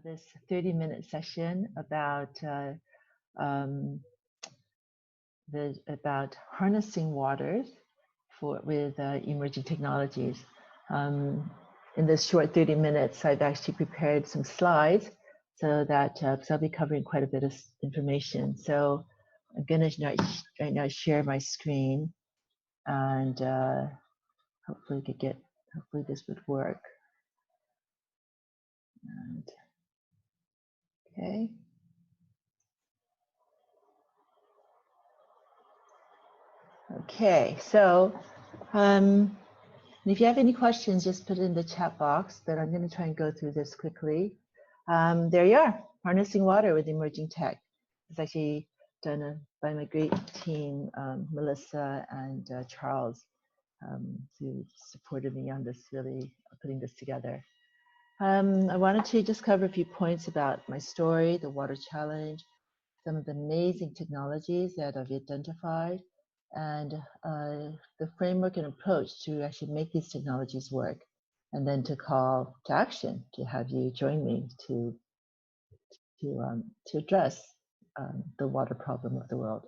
this 30-minute session about about harnessing waters with emerging technologies. In this short 30 minutes, I've actually prepared some slides so that because I'll be covering quite a bit of information. So I'm going to right now share my screen, and hopefully this would work. And, okay. Okay, so if you have any questions, just put it in the chat box, but I'm going to try and go through this quickly. There you are, harnessing water with emerging tech. It's actually done by my great team, Melissa and Charles, who supported me on this, really putting this together. I wanted to just cover a few points about my story, the water challenge, some of the amazing technologies that I've identified, and the framework and approach to actually make these technologies work, and then to call to action to have you join me to address the water problem of the world.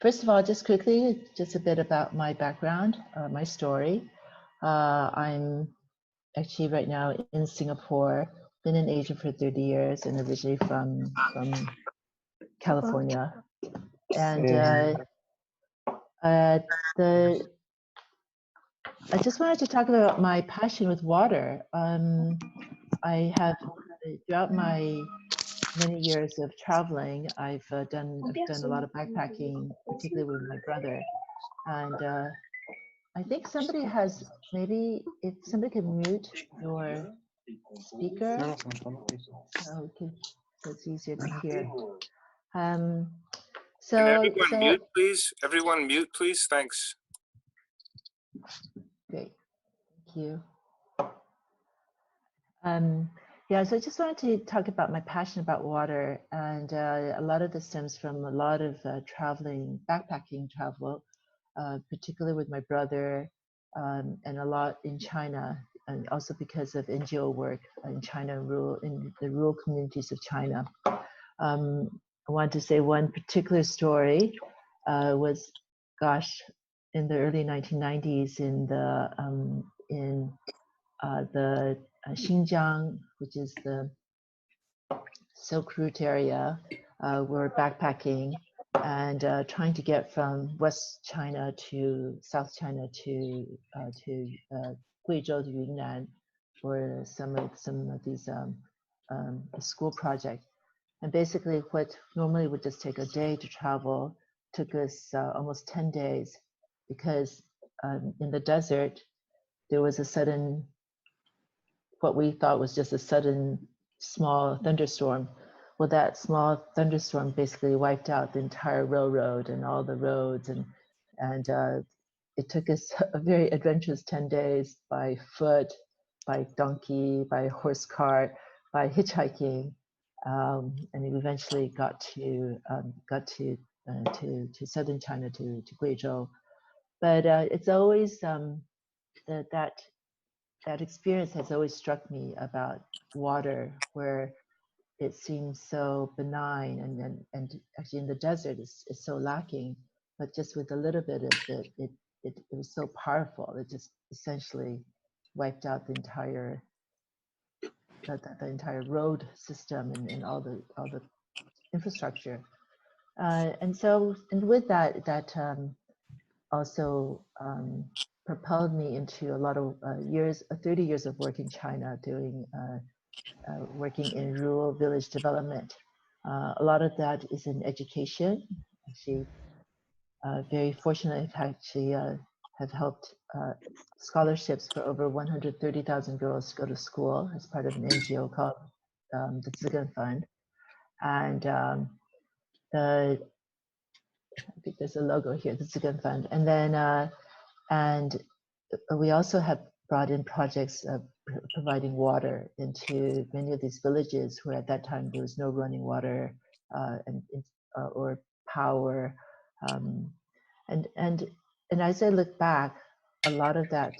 First of all, just quickly, just a bit about my background, my story. I'm actually right now in Singapore, been in Asia for 30 years, and originally from California. And I just wanted to talk about my passion with water. I have, throughout my many years of traveling, I've done a lot of backpacking, particularly with my brother. And I think somebody has, maybe if somebody can mute your speaker, so it's easier to hear. Can everyone mute, please? Everyone mute, please. Thanks. Great, thank you. Yeah, so I just wanted to talk about my passion about water, and a lot of this stems from a lot of traveling, backpacking travel, particularly with my brother, and a lot in China, and also because of NGO work in China, in the rural communities of China. I want to say one particular story was, gosh, in the early 1990s in the Xinjiang, which is the Silk Route area. We're backpacking and trying to get from West China to South China to Guizhou to Yunnan for some of these school projects. And basically, what normally would just take a day to travel took us almost 10 days, because in the desert there was a sudden, what we thought was just a sudden small thunderstorm. Well, that small thunderstorm basically wiped out the entire railroad and all the roads, and it took us a very adventurous 10 days by foot, by donkey, by horse cart, by hitchhiking, and we eventually got to southern China, to Guizhou. But it's always that experience has always struck me about water, where it seems so benign, and actually in the desert it's so lacking, but just with a little bit of it was so powerful. It just essentially wiped out the entire road system and all the infrastructure. And with that also propelled me into a lot of 30 years of work in China, doing working in rural village development. A lot of that is in education. Actually, very fortunate, I've actually have helped scholarships for over 130,000 girls to go to school as part of an NGO called the Zigan Fund. And I think there's a logo here, the Zigan Fund. And then, and we also have brought in projects of providing water into many of these villages where at that time there was no running water or power. And as I look back, a lot of that,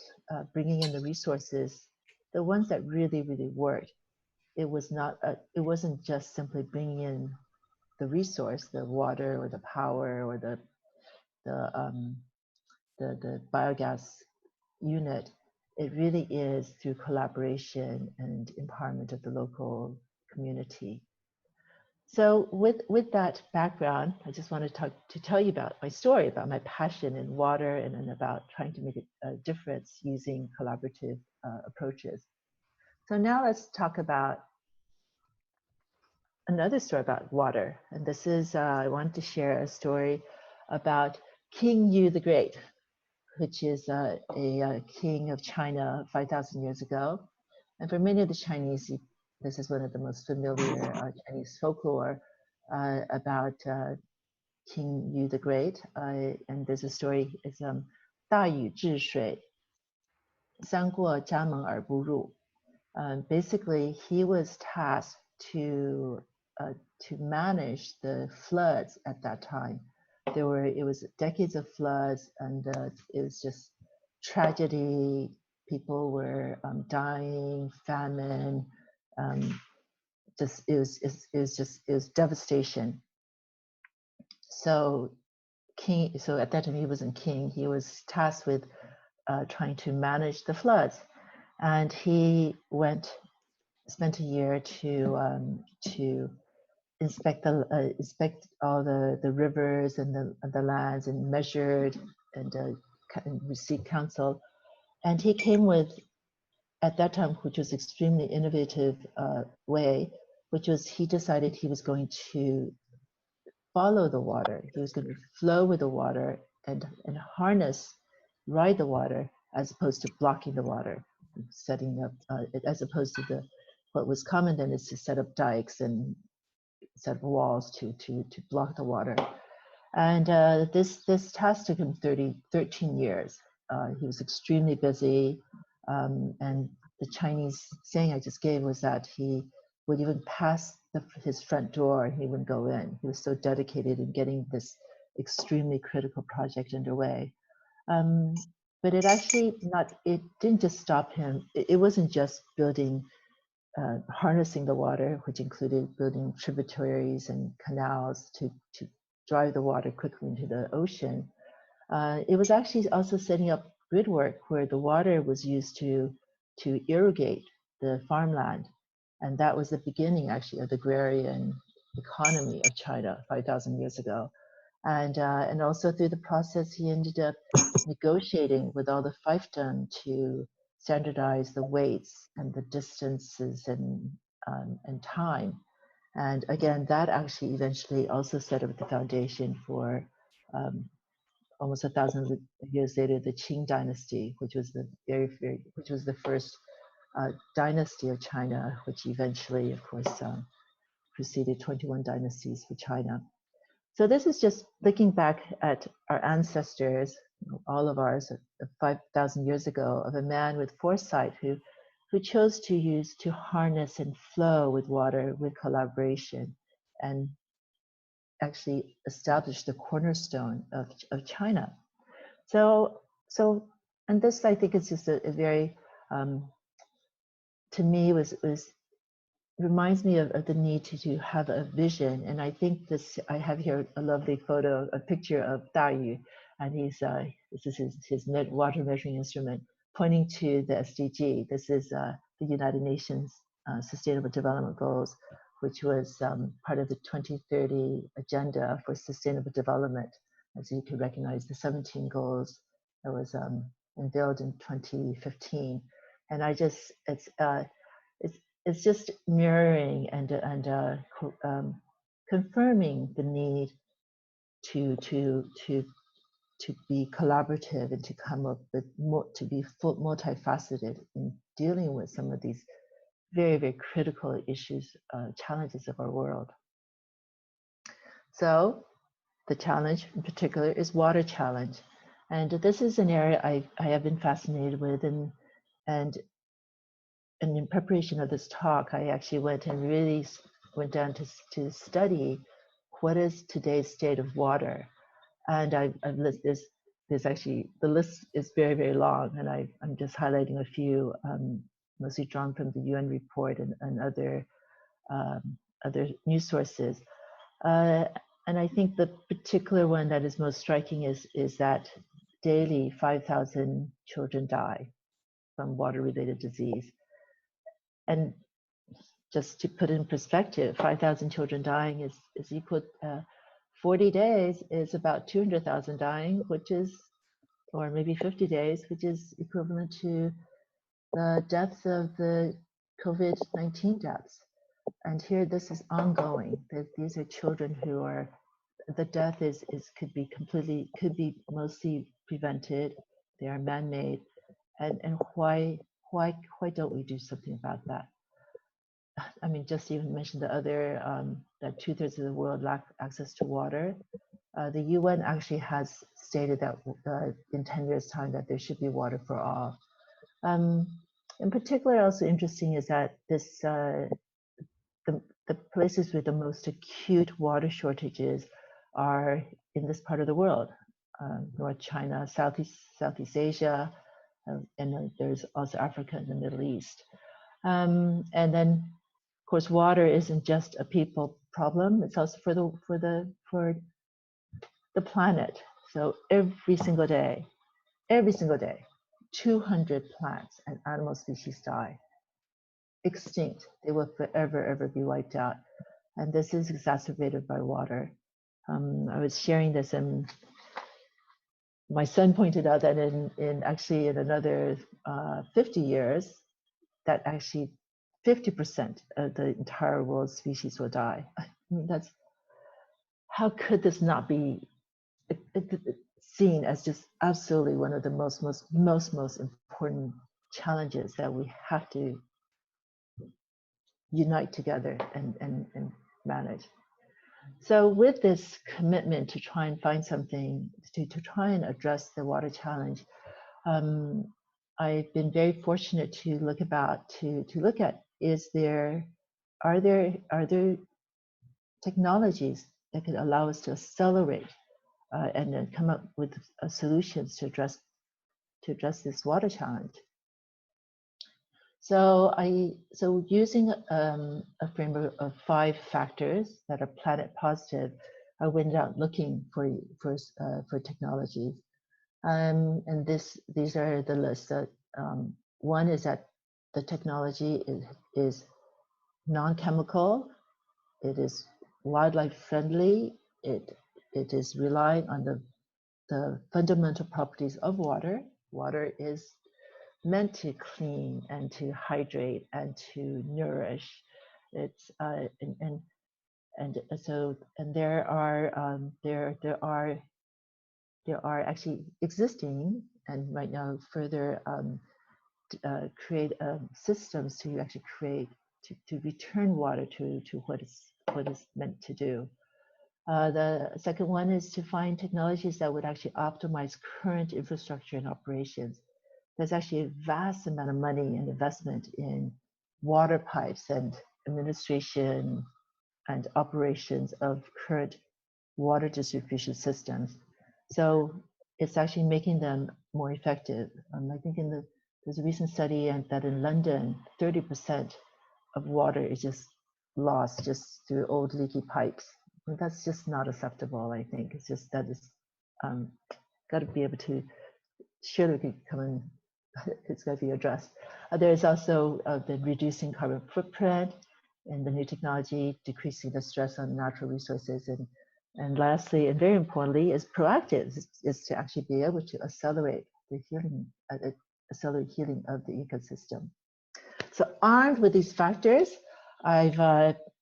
bringing in the resources, the ones that really, really worked, it was not, it wasn't just simply bringing in the resource, the water or the power or the, the biogas unit. It really is through collaboration and empowerment of the local community. So with that background, I just want to tell you about my story, about my passion in water and about trying to make a difference using collaborative approaches. So now let's talk about another story about water. And this is, I want to share a story about King Yu the Great, which is a king of China 5,000 years ago. And for many of the Chinese, this is one of the most familiar Chinese folklore about King Yu the Great. And there's a story, it's 大禹治水，三过家门而不入. Basically, he was tasked to manage the floods at that time. It was decades of floods, and it was just tragedy. People were dying, famine. It was devastation. So at that time he wasn't king. He was tasked with trying to manage the floods, and he spent a year to inspect all the rivers and the lands and measured and received counsel. And he came with, at that time, which was extremely innovative way, which was he decided he was going to follow the water. He was going to flow with the water and ride the water, as opposed to blocking the water, setting up, as opposed to what was common then is to set up dikes and set up walls to block the water. And this task took him 13 years. He was extremely busy, and the Chinese saying I just gave was that he would even pass his front door and he wouldn't go in. He was so dedicated in getting this extremely critical project underway. But it didn't just stop him. It wasn't just building, harnessing the water, which included building tributaries and canals to drive the water quickly into the ocean. It was actually also setting up grid work where the water was used to irrigate the farmland. And that was the beginning, actually, of the agrarian economy of China 5,000 years ago. And also through the process, he ended up negotiating with all the fiefdom to standardize the weights and the distances and time. And again, that actually eventually also set up the foundation for almost 1,000 years later, the Qing dynasty, which was the first dynasty of China, which eventually, of course, preceded 21 dynasties for China. So this is just looking back at our ancestors, all of ours, 5,000 years ago, of a man with foresight who chose to harness and flow with water with collaboration, and actually establish the cornerstone of China. So and this, I think, is just a very, to me, reminds me of the need to have a vision. And I think I have here a lovely photo, a picture of Da Yu, and this is his water measuring instrument pointing to the SDG. This is the United Nations Sustainable Development Goals, which was part of the 2030 Agenda for Sustainable Development. As you can recognize, the 17 goals that was unveiled in 2015. And it's just mirroring and confirming the need to be collaborative and to come up with to be multifaceted in dealing with some of these very, very critical issues, challenges of our world. So the challenge in particular is water challenge. And this is an area I have been fascinated with, and in preparation of this talk, I actually went down to study what is today's state of water. And I've listed there's actually, the list is very, very long, and I'm just highlighting a few mostly drawn from the UN report and other news sources. And I think the particular one that is most striking is that daily 5,000 children die from water-related disease. And just to put in perspective, 5,000 children dying is equal, 40 days is about 200,000 dying, which is, or maybe 50 days, which is equivalent to the deaths of the COVID-19 deaths. And here, this is ongoing. These are children who are, the death could be mostly prevented. They are man-made, and why don't we do something about that? I mean, just even mention the other that 2/3 of the world lack access to water. The UN actually has stated that in 10 years' time that there should be water for all. In particular, also interesting is that this the places with the most acute water shortages are in this part of the world, North China, Southeast Asia, and there's also Africa and the Middle East. And then, of course, water isn't just a people problem; it's also for the planet. So every single day, 200 plants and animal species die. Extinct. They will forever, ever be wiped out. And this is exacerbated by water. I was sharing this, and my son pointed out that in another 50 years, that actually 50% of the entire world's species will die. I mean, how could this not be seen as just absolutely one of the most important challenges that we have to unite together and manage. So with this commitment to try and find something to try and address the water challenge, I've been very fortunate to look at are there technologies that could allow us to accelerate and then come up with solutions to address this water challenge. So using a framework of 5 factors that are planet positive, I went out looking for technologies, and these are the list. One is that the technology is non-chemical, it is wildlife friendly, it is relying on the fundamental properties of water. Water is meant to clean and to hydrate and to nourish. It's there are actually existing and right now further create systems to actually create to return water to what it's meant to do. The second one is to find technologies that would actually optimize current infrastructure and operations. There's actually a vast amount of money and investment in water pipes and administration and operations of current water distribution systems. So it's actually making them more effective. I think there's a recent study that in London, 30% of water is just lost just through old leaky pipes. And that's just not acceptable, I think. It's just that it's got to be able to surely come in. It's got to be addressed. There's also the reducing carbon footprint and the new technology, decreasing the stress on natural resources. And lastly, and very importantly, is proactive, is to actually be able to accelerate the healing, accelerate healing of the ecosystem. So armed with these factors, I've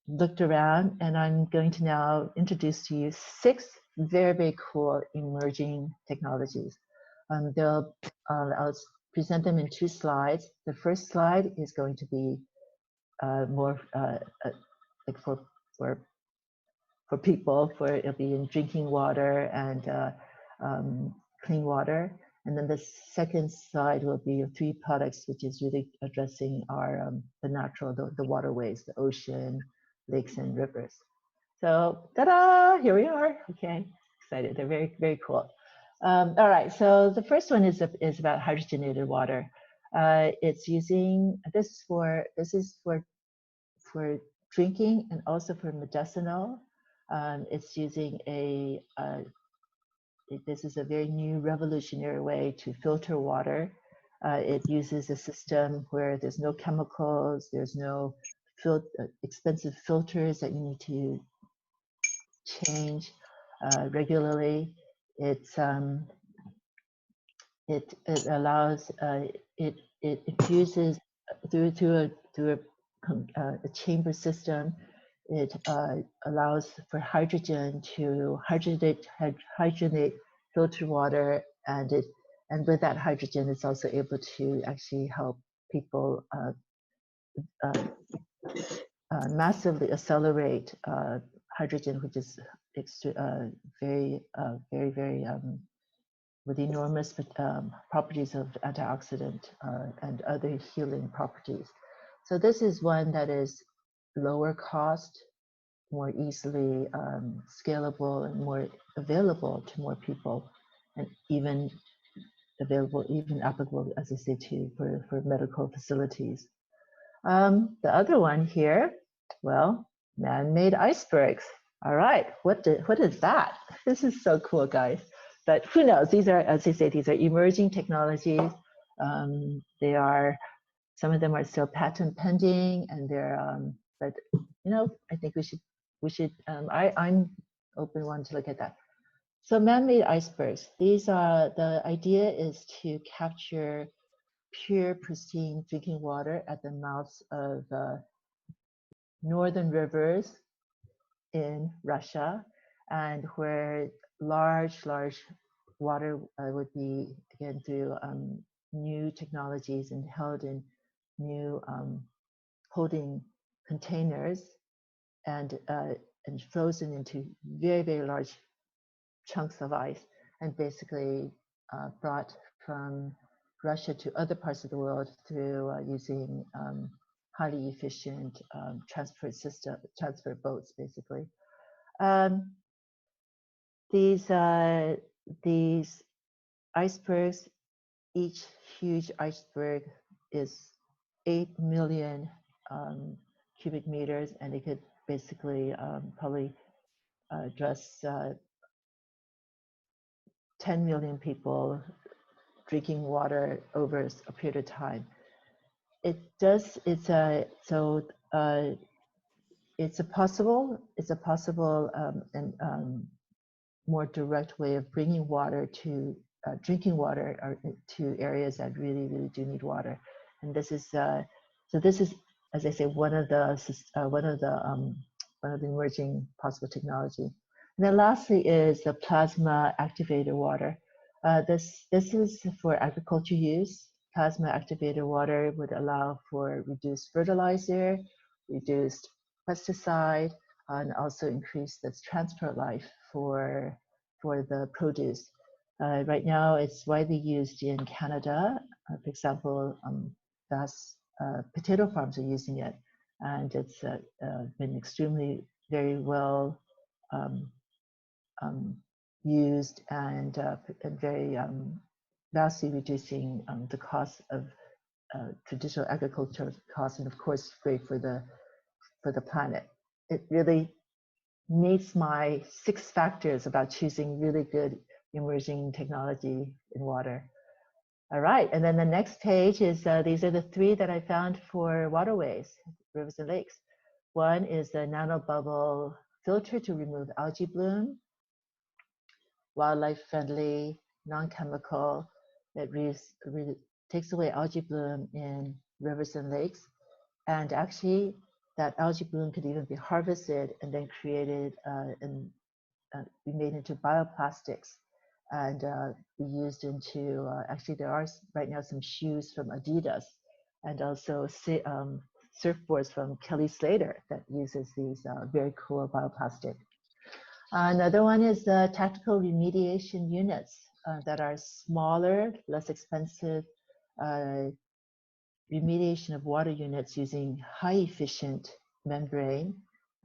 looked around and I'm going to now introduce to you 6 very, very cool emerging technologies. I'll present them in 2 slides. The first slide is going to be more like for people, it'll be in drinking water and clean water. And then the second slide will be 3 products, which is really addressing our the natural, the waterways, the ocean, lakes, and rivers. So, ta-da! Here we are. Okay, excited. They're very, very cool. All right. So the first one is about hydrogenated water. It's using this is for drinking and also for medicinal. It's using this is a very new revolutionary way to filter water. It uses a system where there's no chemicals, there's no expensive filters that you need to change regularly. It allows it infuses through a chamber system. It allows for hydrogen to hydrogenate filter water, and with that hydrogen, it's also able to actually help people uh, massively accelerate hydrogen, which is very with enormous properties of antioxidant and other healing properties. So this is one that is lower cost, more easily scalable, and more available to more people, and even applicable, as I say, for medical facilities. The other one here, well, man-made icebergs. All right, what is that? This is so cool, guys. But who knows? These are, as I say, these are emerging technologies. Some of them are still patent pending, and but you know, I think I'm open one to look at that. So man-made icebergs. The idea is to capture pure, pristine drinking water at the mouths of northern rivers in Russia, and where large water would be, again, through new technologies and held in new holding containers and frozen into very large chunks of ice, and basically brought from Russia to other parts of the world through using highly efficient transport boats, basically. These icebergs, each huge iceberg is 8 million cubic meters, and it could basically probably address 10 million people drinking water over a period of time. It's a possible and more direct way of bringing water to drinking water to areas that really do need water. And this is as I say, one of the emerging possible technology. And then lastly is the plasma activated water. This is for agriculture use. Plasma activated water would allow for reduced fertilizer, reduced pesticide, and also increase the transport life for the produce. Right now, it's widely used in Canada. For example, vast potato farms are using it, and it's been extremely very well used and very vastly reducing the cost of traditional agriculture costs, and of course, great for the planet. It really meets my 6 factors about choosing really good emerging technology in water. All right, and then the next page is these are the 3 that I found for waterways, rivers and lakes. One is the nanobubble filter to remove algae bloom, wildlife friendly, non-chemical. It takes away algae bloom in rivers and lakes, and actually that algae bloom could even be harvested and then created and be made into bioplastics and be used into, actually there are right now some shoes from Adidas and also surfboards from Kelly Slater that uses these very cool bioplastic. Another one is the tactical remediation units that are smaller, less expensive remediation of water units using high efficient membrane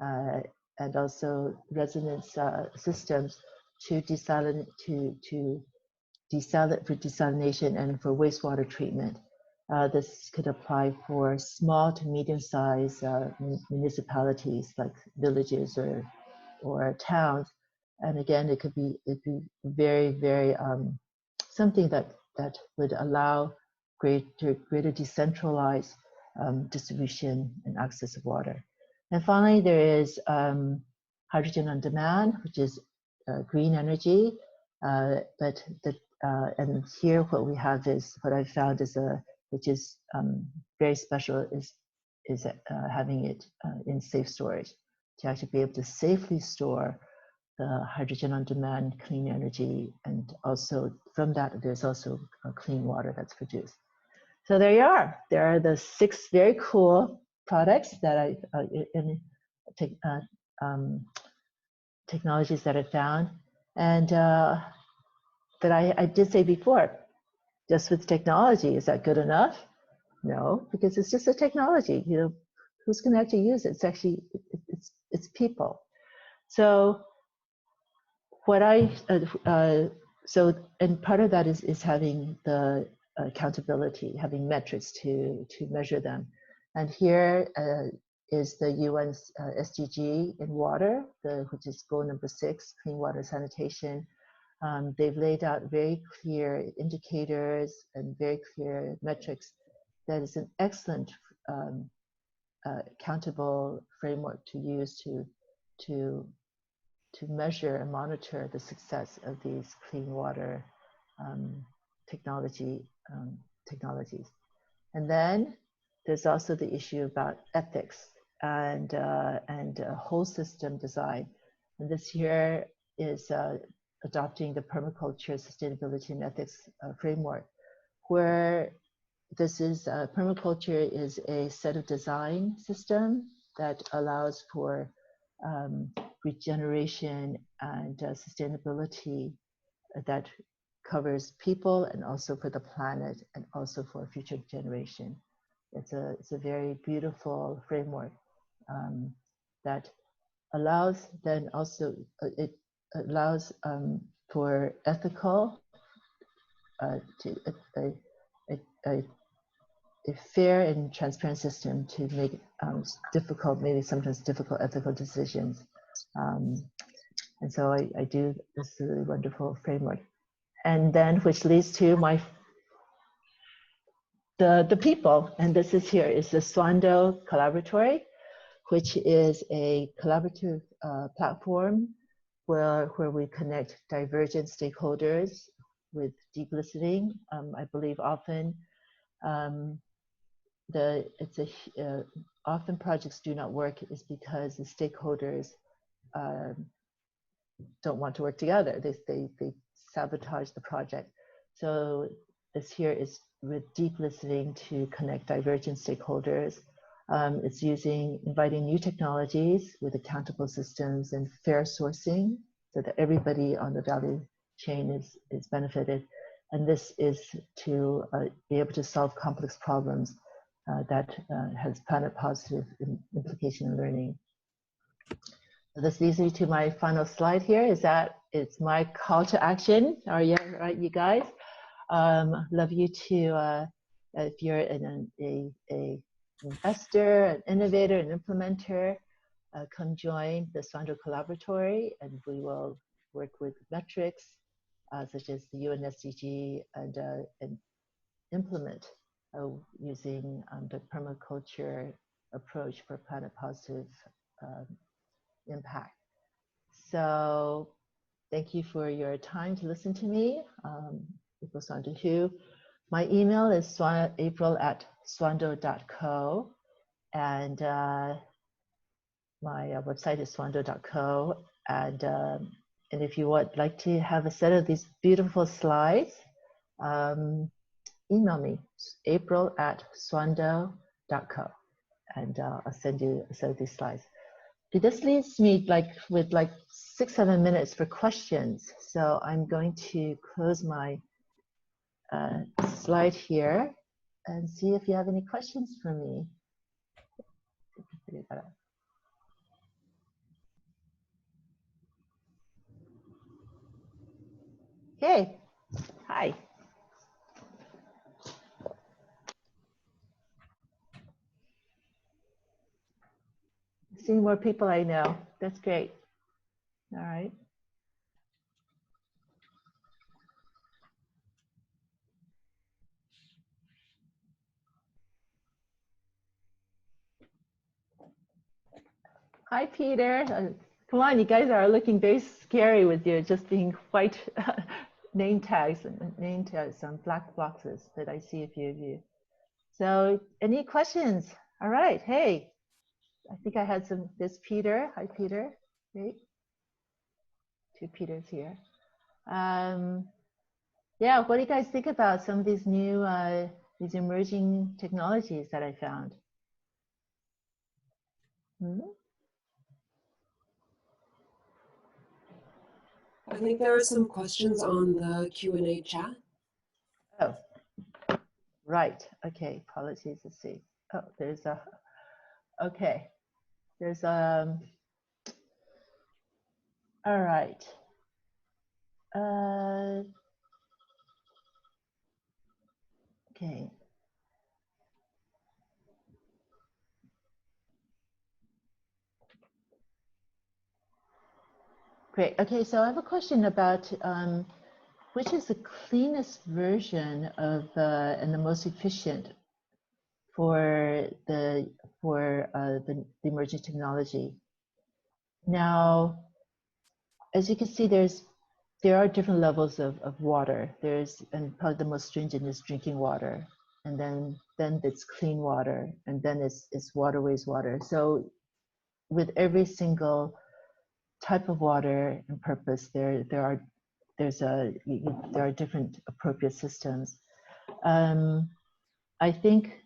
and also resonance systems for desalination and for wastewater treatment. This could apply for small to medium-sized municipalities like villages or towns. And again, it'd be very, very something that would allow greater decentralized distribution and access of water. And finally, there is hydrogen on demand, which is green energy. And here what we have is, what I found is which is very special, is having it in safe storage, to actually be able to safely store the hydrogen on demand clean energy, and also from that there's also clean water that's produced. So there you are. There are the 6 very cool products that technologies that I found, and that I did say before. Just with technology, is that good enough? No, because it's just a technology. You know, who's going to actually use it? It's actually it's people. So what and part of that is having the accountability, having metrics to measure them. And here is the UN's SDG in water, which is goal number 6, clean water sanitation. They've laid out very clear indicators and very clear metrics. That is an excellent accountable framework to use to measure and monitor the success of these clean water technologies. And then there's also the issue about ethics and whole system design. And this here is adopting the permaculture sustainability and ethics framework, where this is permaculture is a set of design system that allows for regeneration and sustainability that covers people, and also for the planet, and also for future generation. It's a very beautiful framework that allows then also it allows for ethical a fair and transparent system to make difficult, maybe sometimes difficult ethical decisions. And so I do this really wonderful framework. And then which leads to the people. And this is here is the Swando Collaboratory, which is a collaborative platform where we connect divergent stakeholders with deep listening. I believe often often projects do not work is because the stakeholders don't want to work together. They sabotage the project. So this here is with deep listening to connect divergent stakeholders. It's inviting new technologies with accountable systems and fair sourcing, so that everybody on the value chain is benefited. And this is to be able to solve complex problems that has planet positive implication in learning. So this leads me to my final slide here, is that it's my call to action. Are you right, you guys? Love you to, if you're an investor, an innovator, an implementer, come join the Swando Collaboratory, and we will work with metrics such as the UN SDG and implement using the permaculture approach for planet positive impact. So thank you for your time to listen to me. April Swando Hu. My email is april@swando.co, and my website is swando.co. And if you would like to have a set of these beautiful slides, email me, april@swando.co, and I'll send you a set of these slides. This leaves me with 6-7 minutes for questions. So I'm going to close my slide here and see if you have any questions for me. Okay, hi. seeing more people I know. That's great. All right. Hi, Peter. Come on, you guys are looking very scary with you just being white name tags on black boxes, but I see a few of you. So any questions? All right. Hey, I think I had this Peter. Hi, Peter. Great. Two Peters here. Yeah, what do you guys think about some of these new, these emerging technologies that I found? Hmm? I think there are some questions on the Q&A chat. Oh, right. Okay, apologies. Let's see. Oh, there's a, okay. There's, all right. Okay. Great. Okay, so I have a question about which is the cleanest version of and the most efficient for the emerging technology. Now, as you can see, there are different levels of water. And probably the most stringent is drinking water, and then it's clean water, and then it's waterways water. So with every single type of water and purpose, there are different appropriate systems. I think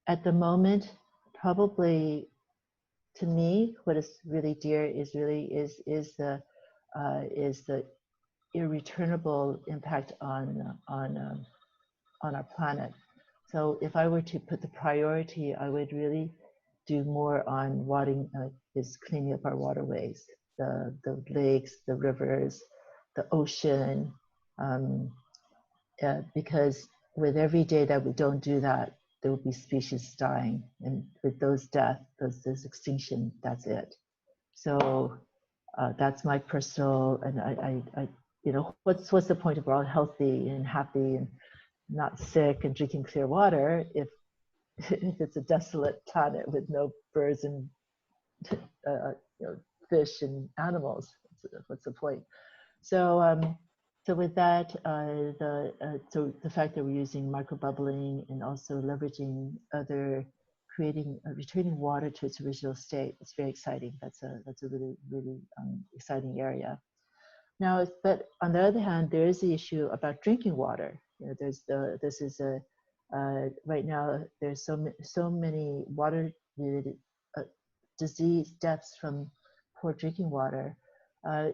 at the moment, probably to me, what is really dear is the irreturnable impact on our planet. So if I were to put the priority, I would really do more on is cleaning up our waterways, the lakes, the rivers, the ocean, because with every day that we don't do that, there will be species dying, and with those deaths, those extinction, that's it. So that's my personal, and I you know, what's the point of we're all healthy and happy and not sick and drinking clear water if it's a desolate planet with no birds and you know, fish and animals? What's the point? So so with that, so the fact that we're using microbubbling and also leveraging returning water to its original state, it's very exciting. That's a really exciting area. Now, but on the other hand, there is the issue about drinking water. You know, right now there's so many water-related disease deaths from poor drinking water.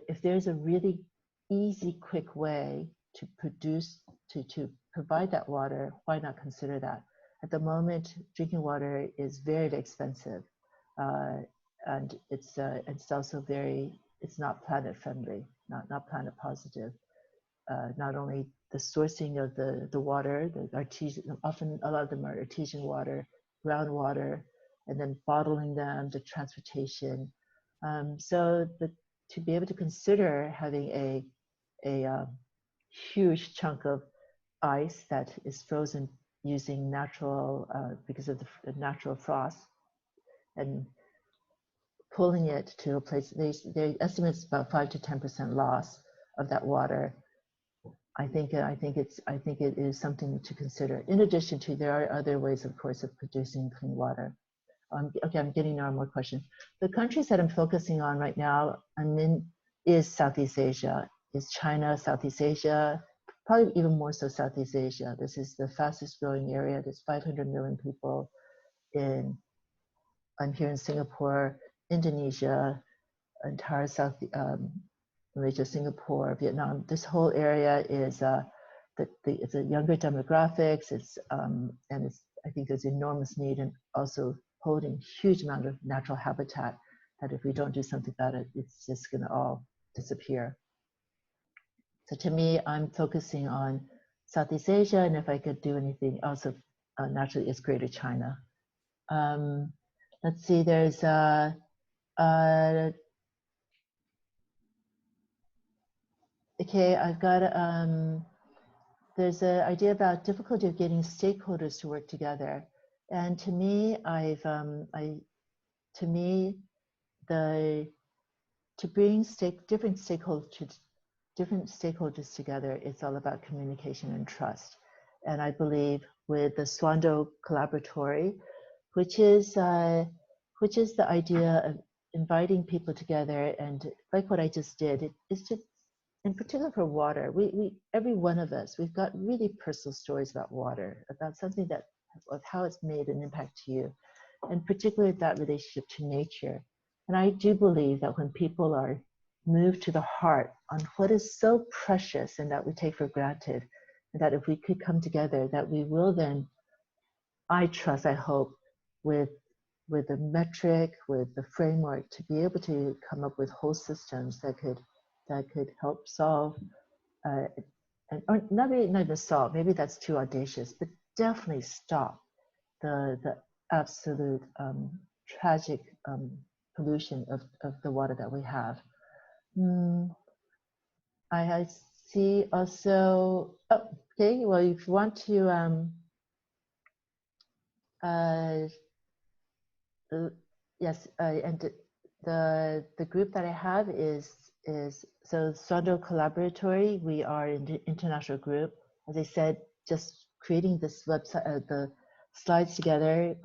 If there's a really easy, quick way to provide that water, why not consider that? At the moment, drinking water is very expensive, and it's also it's not planet friendly, not planet positive. Not only the sourcing of the water, often a lot of them are artesian water, groundwater, and then bottling them, the transportation. So to be able to consider having a huge chunk of ice that is frozen using natural, because of the natural frost, and pulling it to a place, they estimate it's about 5 to 10% loss of that water. I think it is something to consider. In addition to, there are other ways, of course, of producing clean water. Okay, I'm getting now more questions. The countries that I'm focusing on right now, is Southeast Asia, is China, Southeast Asia, probably even more so Southeast Asia. This is the fastest growing area. There's 500 million people I'm here in Singapore, Indonesia, entire Malaysia, Singapore, Vietnam. This whole area is it's a younger demographics. I think there's enormous need, and also holding huge amount of natural habitat that if we don't do something about it, it's just going to all disappear. So to me, I'm focusing on Southeast Asia, and if I could do anything else, naturally, it's Greater China. Let's see, there's Okay, I've got, there's an idea about difficulty of getting stakeholders to work together. And to me, to bring different stakeholders together, it's all about communication and trust. And I believe with the Swando Collaboratory, which is the idea of inviting people together, and like what I just did, it's just in particular for water. Every one of us, we've got really personal stories about water, about something of how it's made an impact to you, and particularly that relationship to nature. And I do believe that when people are moved to the heart on what is so precious and that we take for granted, and that if we could come together, that we will then, I trust, I hope, with the metric, with the framework, to be able to come up with whole systems that could help solve, or not even solve, maybe that's too audacious, but definitely stop the absolute tragic pollution of the water that we have. I see also, oh, okay, well, if you want to, yes, and the group that I have is so Swando Collaboratory. We are an international group. As I said, just creating this website, the slides together.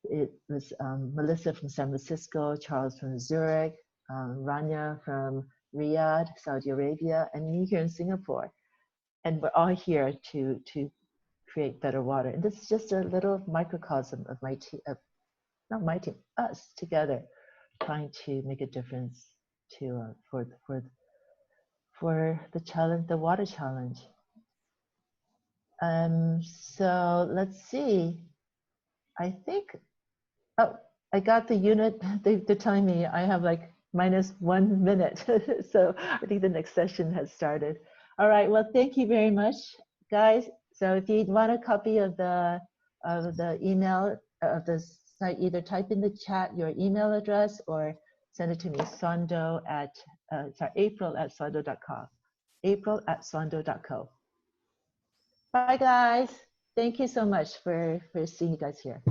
It was Melissa from San Francisco, Charles from Zurich, Rania from Riyadh, Saudi Arabia, and me here in Singapore. And we're all here to create better water. And this is just a little microcosm of my team, not my team, us together, trying to make a difference to for the challenge, the water challenge. So let's see. I think, oh, I got the unit. They're telling me I have like -1 minute. So I think the next session has started. All right, well, thank you very much, guys. So if you want a copy of the email of the site, either type in the chat your email address or send it to me, April@swando.com. April@swando.co. Bye, guys. Thank you so much for seeing you guys here.